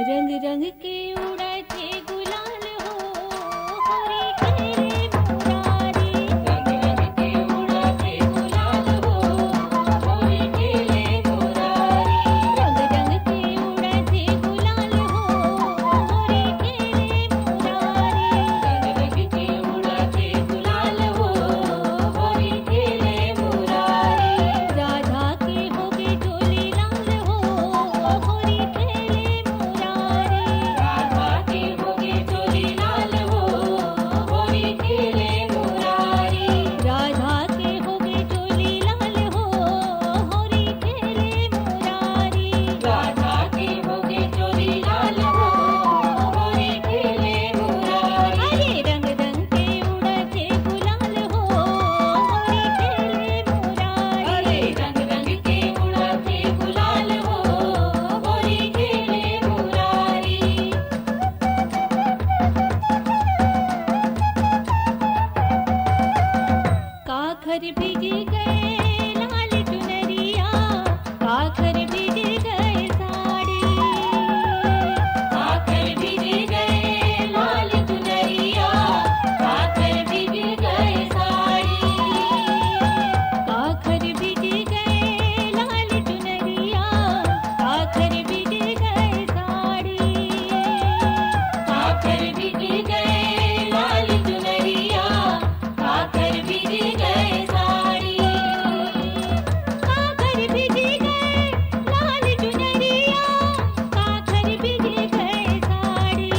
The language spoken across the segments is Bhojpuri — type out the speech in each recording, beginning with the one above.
रंग रंग के उड़ते गुलाल हो, होरी खेले मुरारी। रंग रंग के उड़ते गुलाल हो, होरी खेले मुरारी। रंग रंग के उड़ते गुलाल हो, होरी खेले मुरारी। रंग रंग के उड़ते गुलाल हो, होरी खेले मुरारी। राधा के होगे डोली लाल हो, होरी खेले मुरारी। राधा के होगे डोली लाल हो, होरी खेले मुरारी। राधा के होगे डोली लाल हो, होरी खेले मुरारी। राधा के होगे डोली लाल हो, होरी खेले मुरारी। अरे रंग रंग के उड़ते गुलाल हो, होरी खेले मुरारी। अरे रंग रंग के उड़ते गुलाल हो, होरी खेले मुरारी। काखर भीग गए लाल चुनरिया, काखर भीग गए साड़ी। काखर भीग गए लाल चुनरिया, काखर भीग गए साड़ी। काखर भीग गए लाल चुनरिया, काखर भीग गए साड़ी। काखर भीग गए लाल चुनरिया, काखर भीग गए साड़ी। काखर भीग गए लाल चुनरिया, काखर भीग गए साड़ी।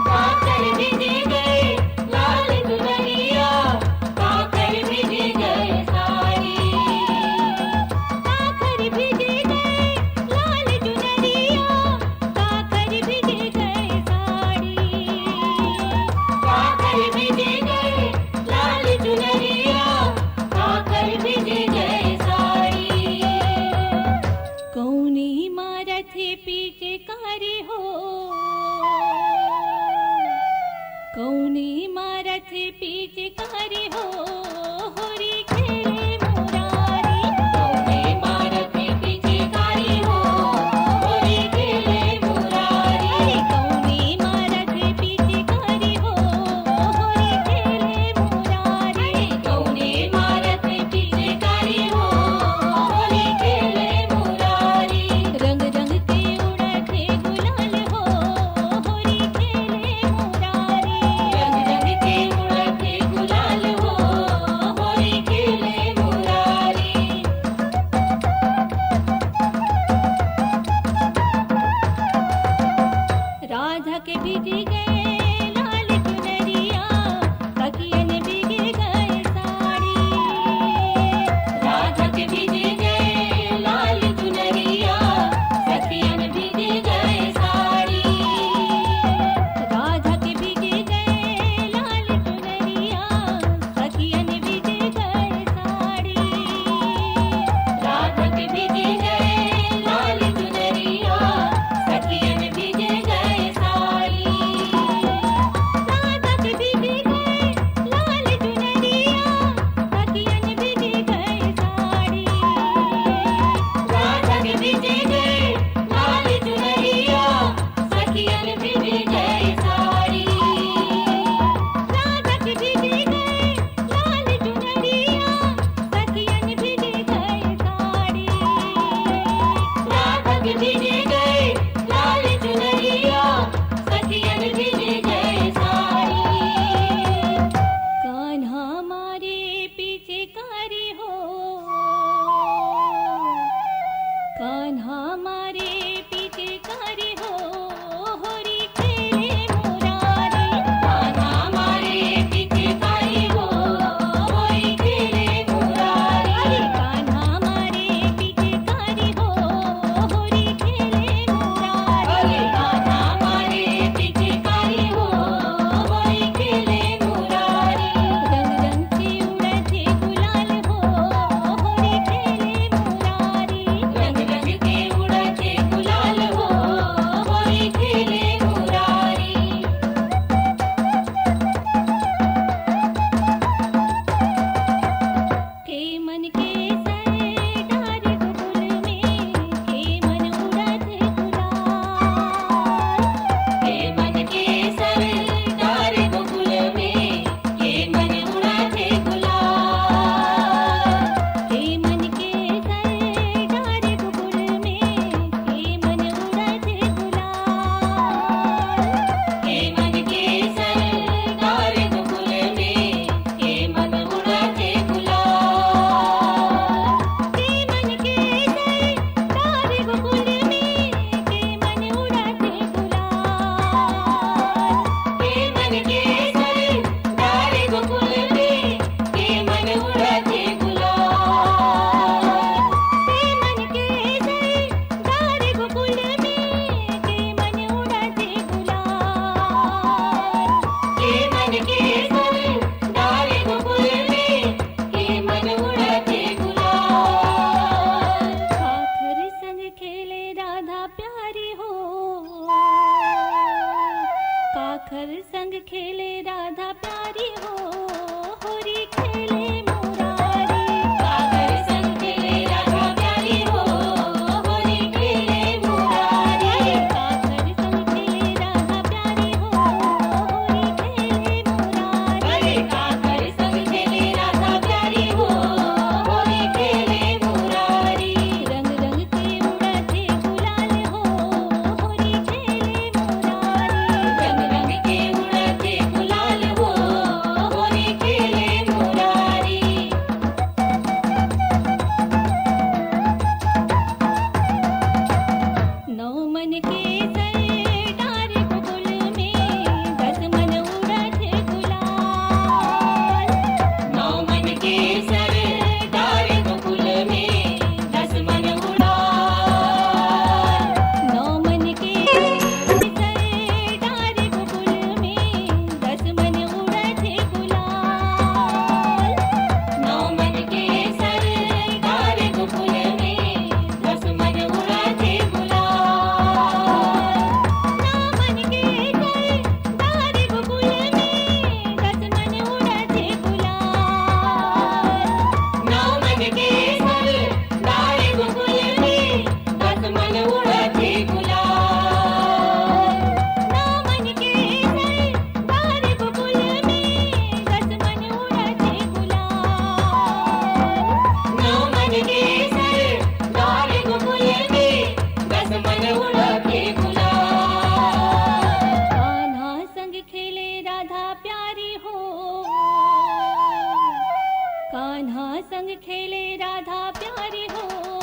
काखर भीग गए लाल चुनरिया, काखर भीग गए साड़ी। काखर भीग गए लाल चुनरिया, काखर भीग गए साड़ी। काखर भीग गए लाल चुनरिया, काखर भीग गए साड़ी। कौनी मारत पीछे कारी हो, कौनी मारत पीछे कारी हो, होरी खेले मुरारी। कौनी मारत पीछे कारी हो, होरी खेले मुरारी। अरे कौनी मारत पीछे कारी हो, होरी खेले मुरारी। कौनी मारत पीछे कारी हो, होरी खेले मुरारी। रंग रंग के उड़ते गुलाल हो, होरी खेले मुरारी। रंग रंग के उड़ते गुलाल हो, होरी खेले मुरारी। राधा के भीग गए लाल चुनरिया, सखियन भीग गए साड़ी। राधा के भीग गए लाल चुनरिया, सखियन भीग गए साड़ी। राधा के भीग गए लाल चुनरिया, सखियन भीग गए साड़ी। राधा के भीग गए लाल चुनरिया, सखियन भीग गए साड़ी। राधा के भीग गए लाल चुनरिया, सखियन भीग गए साड़ी। राधा के भीग गए लाल चुनरिया, सखियन भीग गए साड़ी। राधा के भीग गए लाल चुनरिया, सखियन भीग गए साड़ी। राधा के भीग गए लाल चुनरिया, सखियन भीग गए साड़ी। कान्हा मारे पीछे कारी हो, कान्हा मारे पीछे कारी हो, होरी खेले मुरारी। कान्हा मारे पीछे कारी हो, होरी खेले मुरारी। अरे कान्हा मारे पीछे कारी हो, होरी खेले मुरारी। अरे कान्हा मारे पीछे कारी हो, होरी खेले मुरारी। रंग रंग के उड़ते गुलाल हो, होरी खेले मुरारी। रंग रंग के उड़ते कान्हा संग खेले राधा प्यारी हो